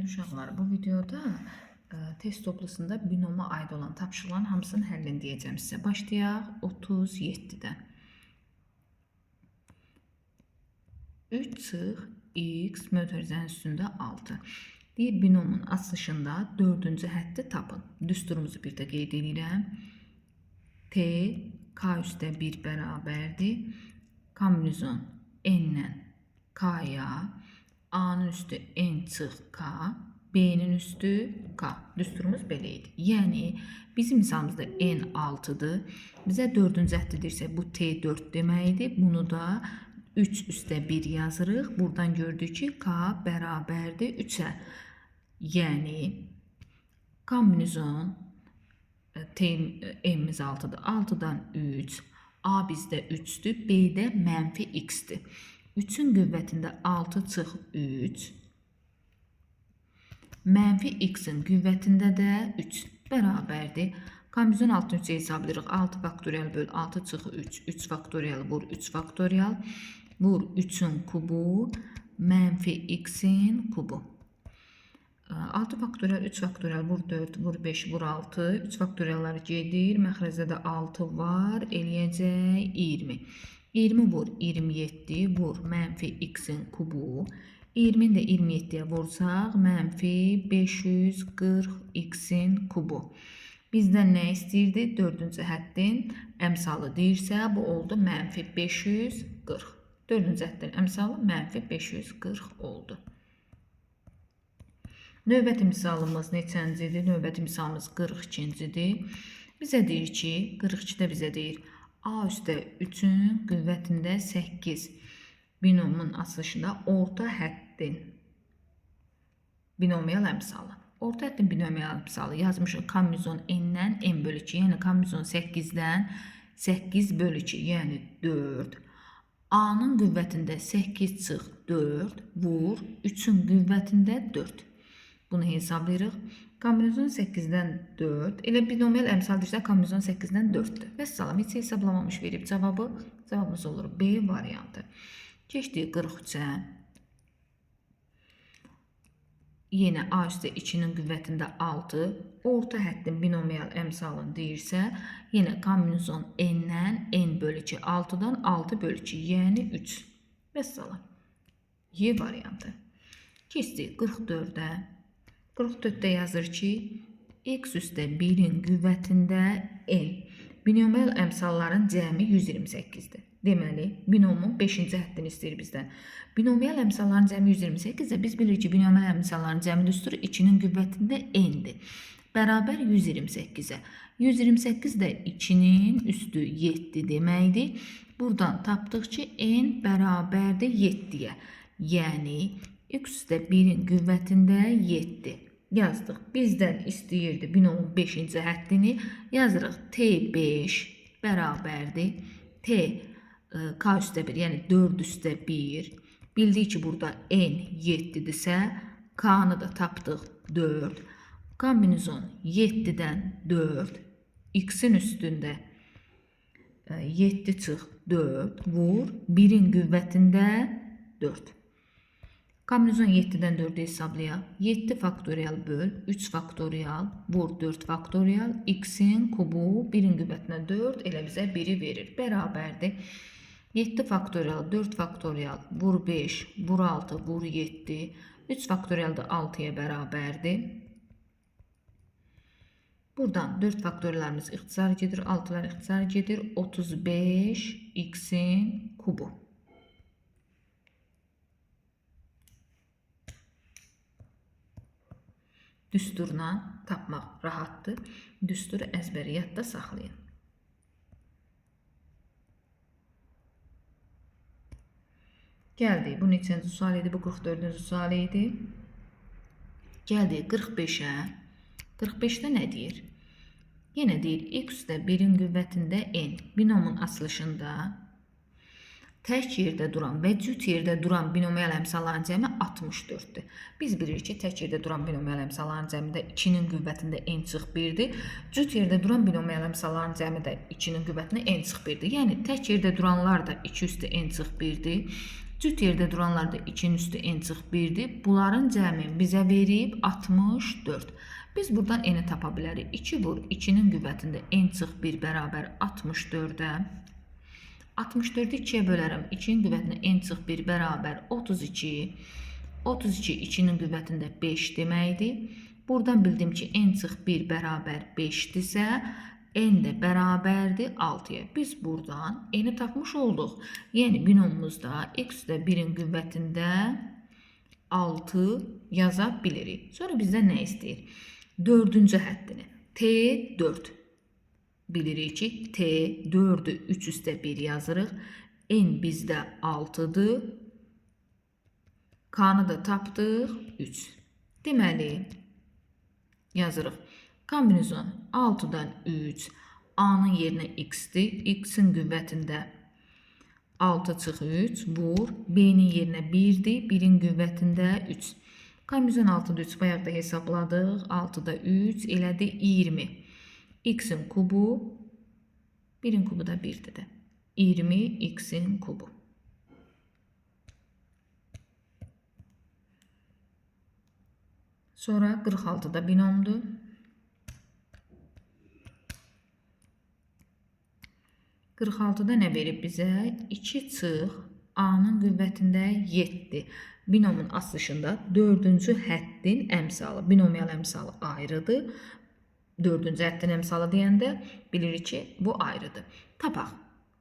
Uşaqlar, bu videoda test toplusunda binoma aid olan tapşırılan hamısının həllini deyəcəm sizə. Başlayaq 37-dən. 3 çıx x mötərizənin üstündə 6. Deyir, binomun açılışında 4-cü həddi tapın. Düsturumuzu bir də qeyd edirəm. T k üstə 1 bərabərdir. Kombinizon n-lə k-ya, a-nın üstü n çıx k, b-nin üstü k. Düsturumuz belə idi. Yəni, bizim misalımızda n 6-dır. Bizə 4-cü həddidirsə, bu t4 deməkdir. Bunu da 3 üstə 1 yazırıq. Buradan gördük ki, k bərabərdir 3-ə. Yəni, kombinizon n-miz 6-dır. 6-dan 3, a bizdə 3-dür, b-də mənfi x-dir. 3-ün qüvvətində 6 çıx 3, mənfi x-in qüvvətində də 3 bərabərdir. Kombinizon 6-ın 3-ə hesablayırıq. 6 faktorial böl 6 çıx 3, 3 faktorial vur 3 faktorial, vur 3-ün kubu, mənfi x-in kubu. 6 faktorial, 3 faktorial, vur 4, vur 5, vur 6, 3 faktoriallar gedir, məxrəcdə də 6 var, eləyəcək 20. 20 vur 27, vur mənfi x-in kubu. 20-ni də 27-yə vursaq, mənfi 540 x-in kubu. Bizdən nə istəyirdi? 4-cü həddin əmsalı deyirsə, bu oldu mənfi 540. 4-cü həddin əmsalı mənfi 540 oldu. Növbəti misalımız neçəncidir? Növbəti misalımız 42-cidir. Bizə deyir ki, 42-də bizə deyir, a üstə 3-ün qüvvətində 8 binomun açılışında orta həddin binomial əmsalı. Orta həddin binomial əmsalı yazmışıq kombinizon n-dən n bölü 2, yəni kombinizon 8-dən 8 bölü 2, yəni 4. A-nın qüvvətində 8 çıx 4, vur 3-ün qüvvətində 4. Bunu hesablayırıq. Kombinizon 8-dən 4. Elə binomial əmsal deyirsə, kombinizon 8-dən 4-dür. Və salam, heç hesablamamış verib cavabı. Cavabımız olur B variantı. Keçdik 43-ə. Yenə A üstə 2-nin qüvvətində 6. Orta həddin binomial əmsalını deyirsə, yenə kombinizon n-dən n bölü 2. 6-dan 6 bölü 2, yəni 3. Və salam. Y variantı. Keçdik 44-ə. 44-də yazır ki, x üstə 1-in qüvvətində n. Binomial əmsalların cəmi 128-dir. Deməli, binomun 5-ci həddini istəyir bizdən. Binomial əmsalların cəmi 128-də biz bilirik ki, binomial əmsalların cəmi düsturu 2-nin qüvvətində n-dir. Bərabər 128-ə. 128 də 2-nin üstü 7 deməkdir. Buradan tapdıq ki, n bərabərdir 7-yə. Yəni, x üstə 1-in qüvvətində 7. Yazdıq. Bizdən istəyirdi binomun 5-ci həddini. Yazırıq. T5 bərabərdir. T k üstə 1, yəni 4 üstə 1. Bildik ki, burada n 7-dirsə, k-nı da tapdıq 4. Kombinizon 7-dən 4. X-in üstündə 7 çıx 4. Vur 1-in qüvvətində 4. Kombinizon 7-dən 4-ü hesablayaq. 7 faktorial böl 3 faktorial, vur 4 faktorial, x-in kubu 1-in qüvvətinə 4, elə bizə 1-i verir. Bərabərdir. 7 faktorial, 4 faktorial, vur 5, vur 6, vur 7. 3 faktorial da 6-ya bərabərdir. Buradan 4 faktoriallarımız ixtisar gedir, 6-lar ixtisar gedir. 35 x-in kubu. Düsturla tapmaq rahatdır. Düsturu əzbəri yadda saxlayın. Gəldik. Bu neçənci sual idi? Bu 44-cü sual idi. Gəldik 45-ə. 45-də nə deyir? Yenə deyir, x üstə 1-in qüvvətində n. Binomun açılışında tək yerdə duran və cüt yerdə duran binomial əmsalların cəmi 64-dür. Biz bilirik ki, tək yerdə duran binomial əmsalların cəmi də 2-nin qüvvətində n çıx 1-dir. Cüt yerdə duran binomial əmsalların cəmi də 2-nin qüvvətində n çıx 1-dir. Yəni, tək yerdə duranlar da 2 üstə n çıx 1-dir. Cüt yerdə duranlar da 2'nin üstü n çıx 1'dir. Bunların cəmi bizə verib 64. Biz buradan n'i tapa bilərik. 2 vur 2'nin qüvvətində n çıx 1 bərabər 64'ə. 64'ü 2'yə bölərəm. 2'nin qüvvətində n çıx 1 bərabər 32. 32 2'nin qüvvətində 5 deməkdir. Buradan bildim ki n çıx 1 bərabər 5'dirsə, n də bərabərdir 6'ya. Biz buradan n'i tapmış olduq. Yəni binomumuzda x də 1'in qüvvətində 6 yaza bilirik. Sonra bizdən nə istəyir? 4-cü həddini. T4. Bilirik ki T4'ü 3 üstə 1 yazırıq. N bizdə 6'dır. K'nı da tapdıq 3. Deməli yazırıq. Kombinizon 6'dan 3, A'nın yerinə x'dir. X'in qüvvətində 6 çıx 3, vur. B'nin yerinə 1'dir. 1'in qüvvətində 3. Kombinizon 6'da 3 bayaqda hesabladıq. 6'da 3 elədi 20. X'in kubu, 1'in kubu da 1'dir. 20 x'in kubu. Sonra 46'da binomdur. 46'da nə verib bizə? 2 çıx A'nın qüvvətində 7. Binomun açılışında 4-cü həddin əmsalı, binomial əmsalı ayrıdır. 4-cü həddin əmsalı deyəndə bilirik ki, bu ayrıdır. Tapaq.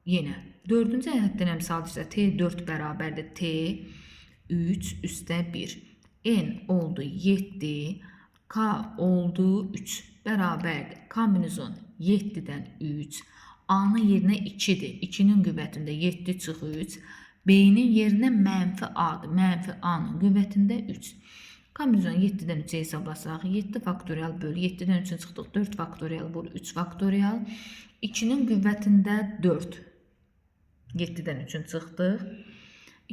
Yenə 4-cü həddin əmsalı isə T4 bərabərdir T3 üstə 1. N oldu 7, K oldu 3 bərabərdir. Kombinizon 7'dən 3. A'nın yerinə 2'dir. 2'nin qüvvətində 7 çıx 3. B'nin yerinə mənfi A'dır. Mənfi A'nın qüvvətində 3. Kombinizon 7'dən 3'ə hesablasaq, 7 faktorial böl 7'dən 3'ün çıxdıq. 4 faktorial vur 3 faktorial. 2'nin qüvvətində 4. 7'dən 3'ün çıxdıq.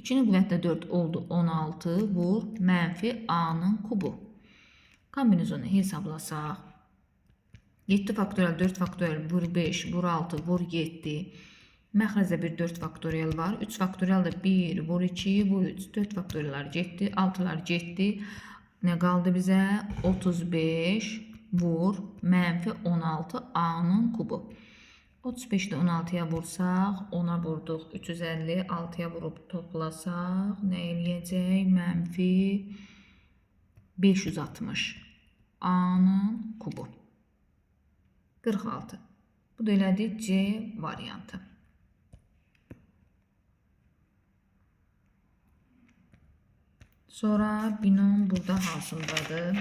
2'nin qüvvətində 4 oldu 16. Vur mənfi A'nın kubu. Kombinizonu hesablasaq. 7 faktorial 4 faktorial vur 5 vur 6 vur 7. Məxrəcdə bir 4 faktorial var. 3 faktorial da 1 vur 2 vur 3. 4 faktoriallar getdi. 6'lar getdi. Nə qaldı bizə? 35 vur mənfi 16 A'nın kubu. 35'də 16'ya vursaq, 10'a vurduq. 350 6'ya vurub toplasaq, nə eləyəcək? Mənfi 560 A'nın kubu. 46. Bu da elədi C variantı. Sonra binom burada hansındadır?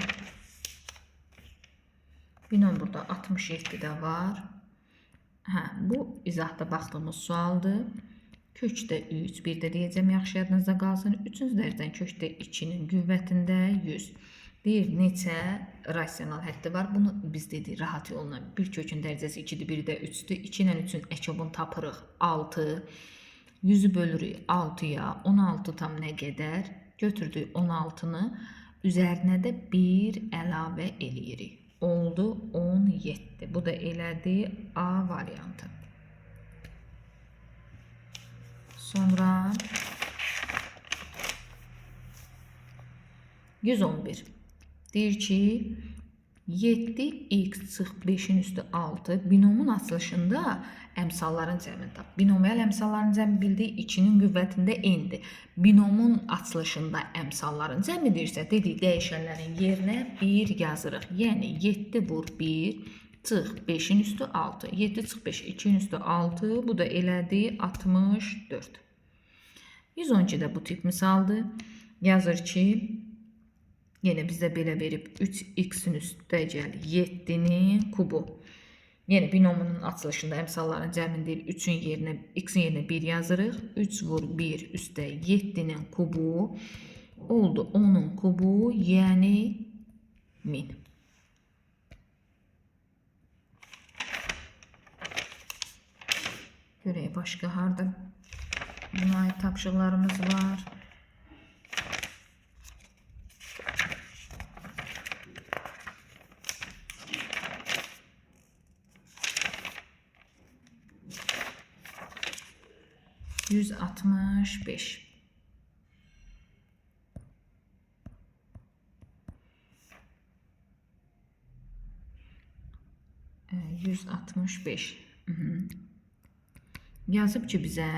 Binom burada 67'də var. Bu izahda baxdığımız sualdır. Kökdə 3, bir də deyəcəm, yaxşı yadınızda qalsın. 3-cü dərəcədən kökdə 2'nin qüvvətində 100. Deyir, neçə rasional həddi var? Bunu biz dedik, rahat yolla. Bir kökün dərəcəsi 2'dir, biri də 3'dür. 2 ilə 3'ün əkobunu tapırıq 6. 100'ü bölürük 6'ya. 16 tam nə qədər? Götürdük 16'nı. Üzərinə də 1 əlavə eləyirik. Oldu 17. Bu da elədi A variantı. Sonra 111. Deyir ki 7x çıx 5'in üstü 6 binomun açılışında əmsalların cəmini tap. Binomial əmsalların cəmi bildik 2'nin qüvvətində n'dir. Binomun açılışında əmsalların cəmi deyirsə, dedik dəyişənlərin yerinə 1 yazırıq. Yəni 7 vur 1 çıx 5'in üstü 6. 7 çıx 5 2'nin üstü 6. Bu da elədi 64. 112'də bu tip misaldır. Yazır ki yenə bizdə belə verib 3x'in üstə gəl 7'nin kubu. Yəni binomunun açılışında əmsalların cəmini deyil 3'ün yerinə x'in yerinə 1 yazırıq. 3 vur 1 üstə 7'nin kubu oldu 10'un kubu, yəni 1000. Görək başqa harda buna aid tapşırıqlarımız var. %165. 165. Yazıb ki bizə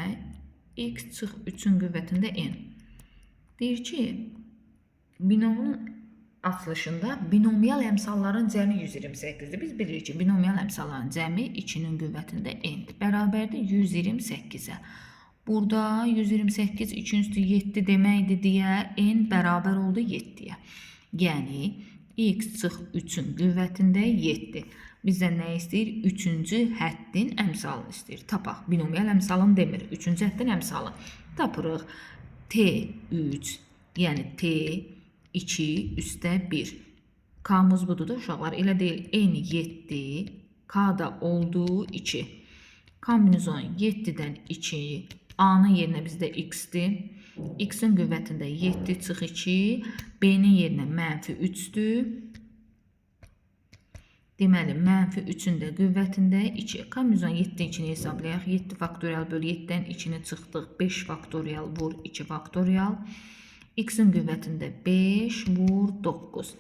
x çıx 3-ün qüvvətində n. Deyir ki, binomun açılışında binomial əmsalların cəmi 128-dir. Biz bilirik ki, binomial əmsalların cəmi 2-nin qüvvətində n-dir. Bərabərdir 128-ə. Burada 128 2 üstü 7 deməkdir deyə n bərabər oldu 7-yə. Yəni x çıx 3-ün qüvvətində 7. Bizdən nə istəyir? 3-cü həddin əmsalını istəyir. Tapaq. Binomial əmsalını demir. 3-cü həddin əmsalı. Tapırıq. T3, yəni T2 üstə 1. K-mız budur da uşaqlar. Elə deyil. N7, K-da oldu 2. Kombinizon 7-dən 2. A-nın yerinə bizdə x-dir. X-in qüvvətində 7 çıx 2. B-nin yerinə -3-dür. Deməli, -3-ün də qüvvətində 2. Kombinizon 7-dən 2-ni hesablayaq. 7 faktorial böl 7-dən 2-ni çıxdıq. 5 faktorial vur 2 faktorial. X-in qüvvətində 5 vur 9.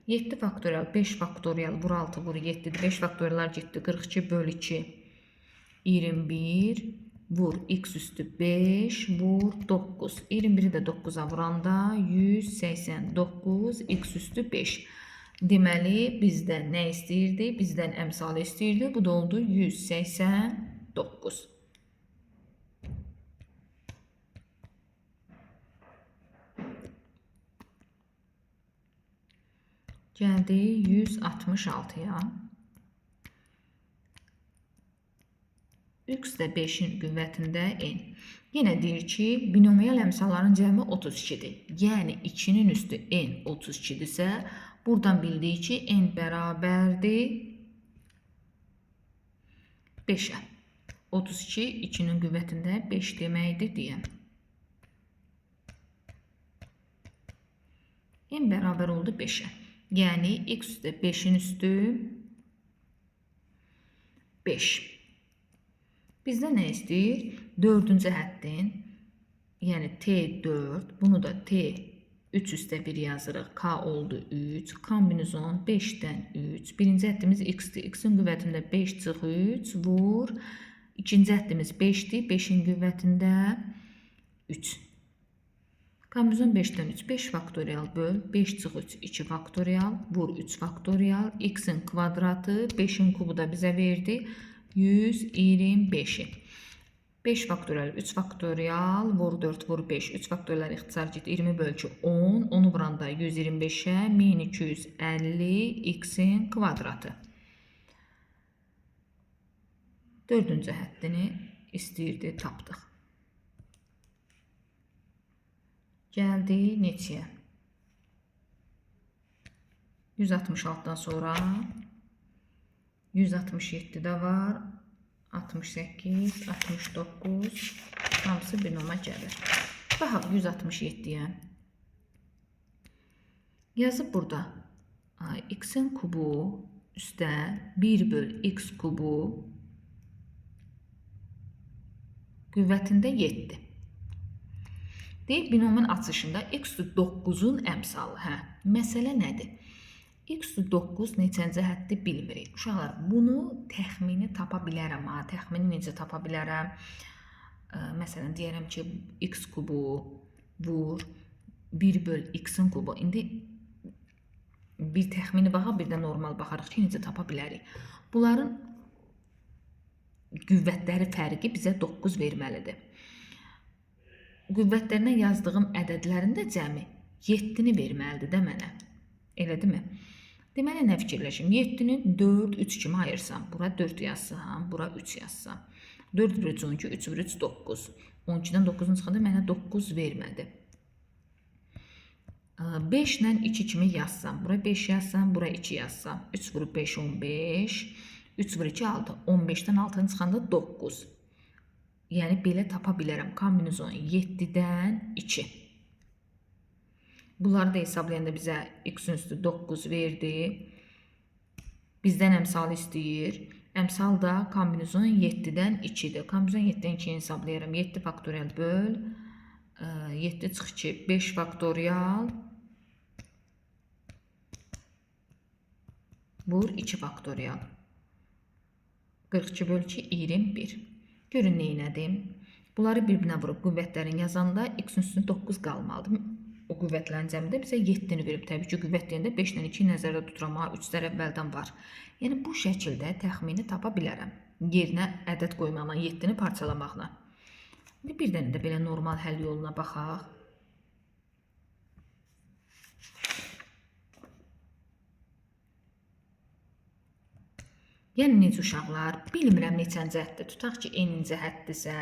7 faktorial 5 faktorial vur 6 vur 7'dir. 5 faktoriallar getdi. 42 böl 2 21 vur x üstü 5 vur 9. 21'i də 9'a vuranda 189 x üstü 5. Deməli, bizdən nə istəyirdi? Bizdən əmsalı istəyirdi. Bu da oldu 189. Gəldi 166-ya. X də 5-in qüvvətində n. Yenə deyir ki, binomial əmsalların cəmi 32-dir. Yəni 2-nin üstü n 32-dirsə, buradan bildik ki, n bərabərdir 5-ə. 32 2-nin qüvvətində 5 deməkdir deyəm. N bərabər oldu 5-ə. Yəni x üstə 5-in üstü 5. Bizdə nə istəyir? 4-cü həddin, yəni T4, bunu da T3 üstə 1 yazırıq. K oldu 3. Kombinizon 5-dən 3. Birinci həddimiz x-dir. X-in qüvvətində 5 çıx 3 vur. İkinci həddimiz 5-dir. 5-in qüvvətində 3. Kombinizon 5-dən 3. 5 faktorial böl. 5 çıx 3 2 faktorial vur 3 faktorial. X-in kvadratı 5-in kubu da bizə verdi. 125'i. 5 faktorial 3 faktorial vur 4 vur 5. 3 faktorial ixtisar get 20 bölçü 10. Onu vuranda 125'e 1250 x'in kvadratı. 4-cü həddini istəyirdi, tapdıq. Gəldi neçəyə? 166'dan sonra 167 də var, 68, 69, hamısı bir noma gəlir. Baxaq 167-yə. Yazıb burada x-in kubu üstə 1 böl x kubu qüvvətində 7. Deyib binomun açışında x 9'un əmsalı. Məsələ nədir? X 9 neçənci həddi bilmirik. Uşaqlar, bunu təxmini tapa bilərəm. Təxmini necə tapa bilərəm? Məsələn, deyərəm ki, x kubu vur 1 böl x-in kubu. İndi bir təxmini baxaq, bir də normal baxarıq ki, necə tapa bilərik. Bunların qüvvətləri fərqi bizə 9 verməlidir. Qüvvətlərinə yazdığım ədədlərin də cəmi 7-ni verməlidir də mənə. Elədirmi? Deməli, nə fikirləşim? 7-ni 4, 3 kimi ayırsam. Bura 4 yazsam, bura 3 yazsam. 4 vur 3, 12, 3 vur 3, 9. 12-dən 9'un çıxanda mənə 9 vermədi. 5 ilə 2 kimi yazsam. Bura 5 yazsam, bura 2 yazsam. 3 vur 5, 15. 3 vur 2, 6. 15-dən 6'nın çıxanda 9. Yəni, belə tapa bilərəm. Kombinizon 7-dən 2. Bunları da hesablayanda bizə x-in üstü 9 verdi. Bizdən əmsalı istəyir. Əmsal da kombinizon 7-dən 2-dir. Kombinizon 7-dən 2-yi hesablayıram. 7 faktorial böl. 7 çıx 2, 5 faktorial. Vur 2 faktorial. 42 bölü 21. Görün neynədim? Bunları bir-birinə vurub qüvvətlərin yazanda x-in üstünü 9 qalmalıdır. O qüvvətlərin cəmində bizə 7-ni verib. Təbii ki, qüvvət deyəndə 5 ilə 2 nəzərdə tuturam. 3-lər əvvəldən var. Yəni, bu şəkildə təxmini tapa bilərəm. Yerinə ədəd qoymaqla, 7-ni parçalamaqla. Bir dənə də belə normal həll yoluna baxaq. Yəni, necə uşaqlar? Bilmirəm neçənci həddir. Tutaq ki, eninci həddirsə,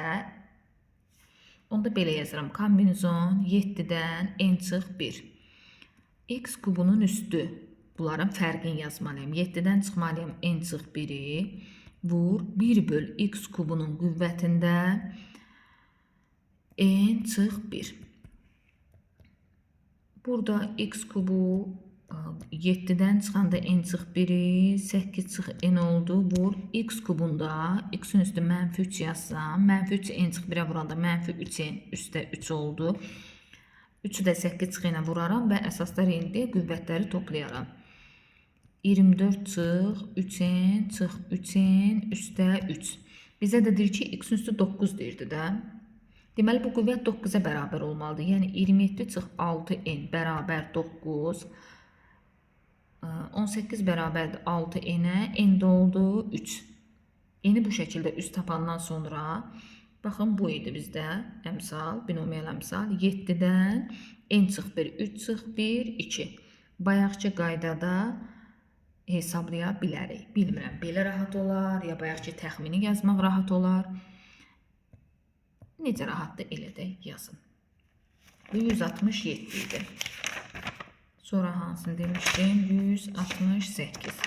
onda belə yazıram. Kombinizon 7-dən n çıx 1. X kubunun üstü. Bunların fərqini yazmalıyım. 7-dən çıxmalıyım n çıx 1-i. Vur 1 böl x kubunun qüvvətində n çıx 1. Burada x kubu 7-dən çıxanda n çıx 1-i 8 çıx n oldu. Vur x kubunda x-in üstü mənfi 3 yazsam. Mənfi 3 n çıx 1-ə vuranda mənfi 3n üstə 3 oldu. 3-ü də 8 çıx ilə vuraram və əsaslar indi qüvvətləri toplayaram. 24 çıx 3n çıx 3n üstə 3. Bizə də deyir ki, x-in üstü 9 deyirdi də. Deməli, bu qüvvət 9-a bərabər olmalıdır. Yəni, 27 çıx 6n bərabər 9. 18 bərabərdir 6n-ə, n də oldu 3. N-i bu şəkildə üst tapandan sonra, baxın, bu idi bizdə əmsal, binomial əmsal. 7-dən n çıx 1, 3 çıx 1, 2. Bayaqki qaydada hesablaya bilərik. Bilmirəm, belə rahat olar, ya bayaqki təxmini yazmaq rahat olar. Necə rahatdır, elə də yazın. Bu 167 idi. Sonra hansını demişdim? 168.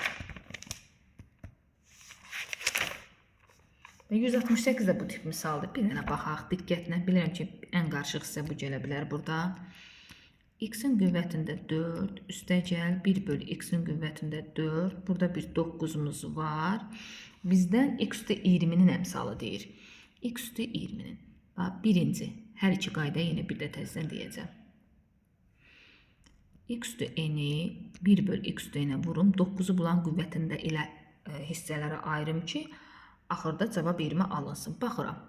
Və 168 də bu tip misaldır. Bir dənə baxaq diqqətlə. Bilirəm ki, ən qarışıq sizə bu gələ bilər burada. X-in qüvvətində 4, üstəgəl 1 bölü x-in qüvvətində 4. Burada bir 9-umuz var. Bizdən x üstə 20-nin əmsalı deyir. X üstə 20-nin. Birinci, hər iki qayda yenə bir də təzdən deyəcəm. X üstü n-i 1 böl x üstü n-ə vurum. 9-u bulan qüvvətində elə hissələrə ayırım ki, axırda cavab 20 alınsın. Baxıram.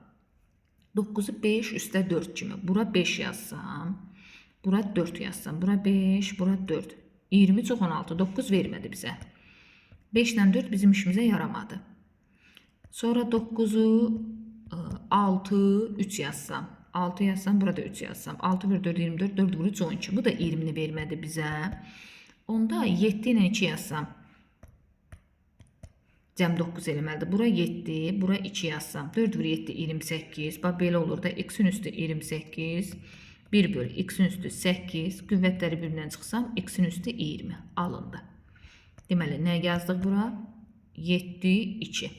9-u 5 üstə 4 kimi. Bura 5 yazsam, bura 4 yazsam, bura 5, bura 4. 20 çox 16, 9 vermədi bizə. 5 ilə 4 bizim işimizə yaramadı. Sonra 9-u 6, 3 yazsam. 6 yazsam, burada 3 yazsam. 6 bölü 4, 24, 4 bölü 3, 12. Bu da 20-ni vermədi bizə. Onda 7 ilə 2 yazsam. Cəm 9 eləməlidir. Bura 7, bura 2 yazsam. 4 bölü 7, 28. Bax, belə olur da x-in üstü 28. 1 bölü x-in üstü 8. Qüvvətləri bir-birindən çıxsam, x-in üstü 20 alındı. Deməli, nə yazdıq bura? 7, 2.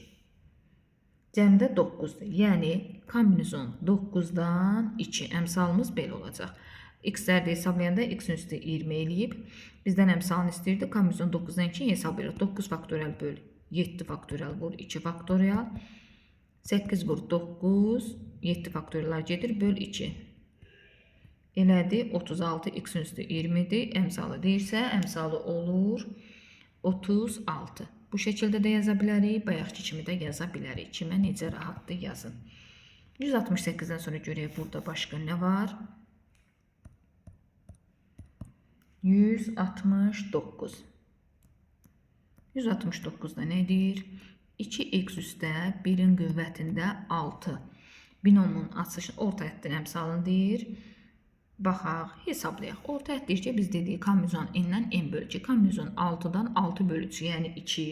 Cəmdə 9-dur. Yəni, kombinizon 9-dan 2. Əmsalımız belə olacaq. X-lərdə hesablayanda x-in üstü 20 eləyib. Bizdən əmsalını istəyirdi. Kombinizon 9-dan 2 hesablayırıq. 9 faktorial böl 7 faktorial vur 2 faktorial. 8 vur 9. 7 faktoriallar gedir. Böl 2. Elədi. 36 x-in üstü 20-dir. Əmsalı deyirsə, əmsalı olur 36. Bu şəkildə də yaza bilərik, bayaqki kimi də yaza bilərik. Kimə necə rahatdır yazın. 168-dən sonra görək burada başqa nə var? 169. 169-da nədir? 2x üstə 1-in qüvvətində 6. Binomun açılışın orta həddin əmsalını deyir. Baxaq, hesablayaq. Orta hədd deyir ki, biz dedik kombinizon n-dən n bölü 2. Kombinizon 6-dan 6 bölü 3, yəni 2.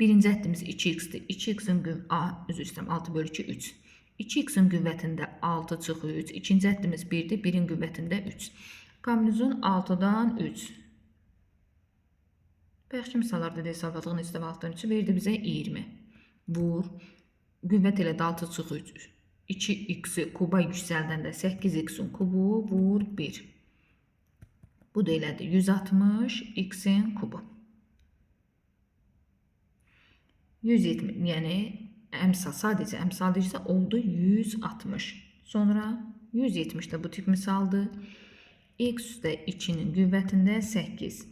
Birinci həddimiz 2x-dir. 2x-in üzr istəyirəm, 6 bölü 2, 3. 2x-in qüvvətində 6 çıx 3. İkinci həddimiz 1-dir, 1-in qüvvətində 3. Kombinizon 6-dan 3. Bayaqki misallarda da hesabladığın istəmə 6-dan 3 verdi bizə 20. Vur. Qüvvət elə 6 çıx 3. 2x-i kuba yüksəldəndə 8x-in kubu vur 1. Bu da elədir 160 x-in kubu. 170, yəni əmsal, sadəcə əmsal deyirsə oldu 160. Sonra 170 də bu tip misaldır. X üstə 2-nin qüvvətində 8.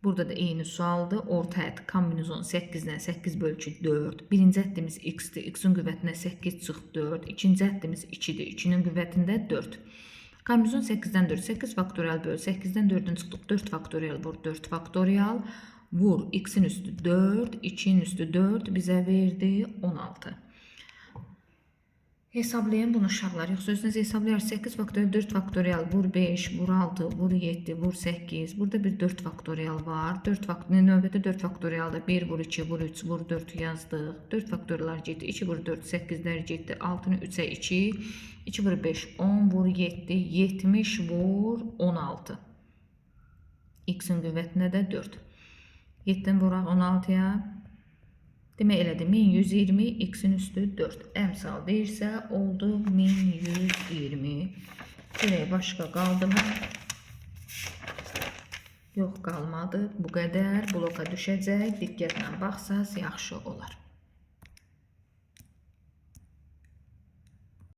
Burada da eyni sualdır. Orta həddi kombinizon 8-dən 8 bölüçü 4. Birinci həddimiz x-dir. X-in qüvvətinə 8 çıx 4. İkinci həddimiz 2-dir. 2-nin qüvvətində 4. Kombinizon 8-dən 4. 8 faktorial böl. 8-dən 4-ün çıxdıq. 4 faktorial vur. 4 faktorial vur. X-in üstü 4. 2-nin üstü 4 bizə verdi 16. Hesablayın bunu uşaqlar. Yoxsa özünüz hesablayar. 8 faktorial 4 faktorial vur 5 vur 6 vur 7 vur 8. Burada bir 4 faktorial var. 4 faktorial növbəti 4 faktorialda 1 vur 2 vur 3 vur 4 yazdıq. 4 faktoriallar getdi. 2 vur 4 8'lər getdi. 6'nı 3'ə 2. 2 vur 5 10 vur 7 70 vur 16. X'in qüvvətinə də 4. 7'dən vuraq 16'ya. Demək elədi 1120 x'in üstü 4. Əmsal deyirsə oldu 1120. Görək başqa qaldı mı? Yox qalmadı. Bu qədər bloka düşəcək. Diqqətlə baxsaz yaxşı olar.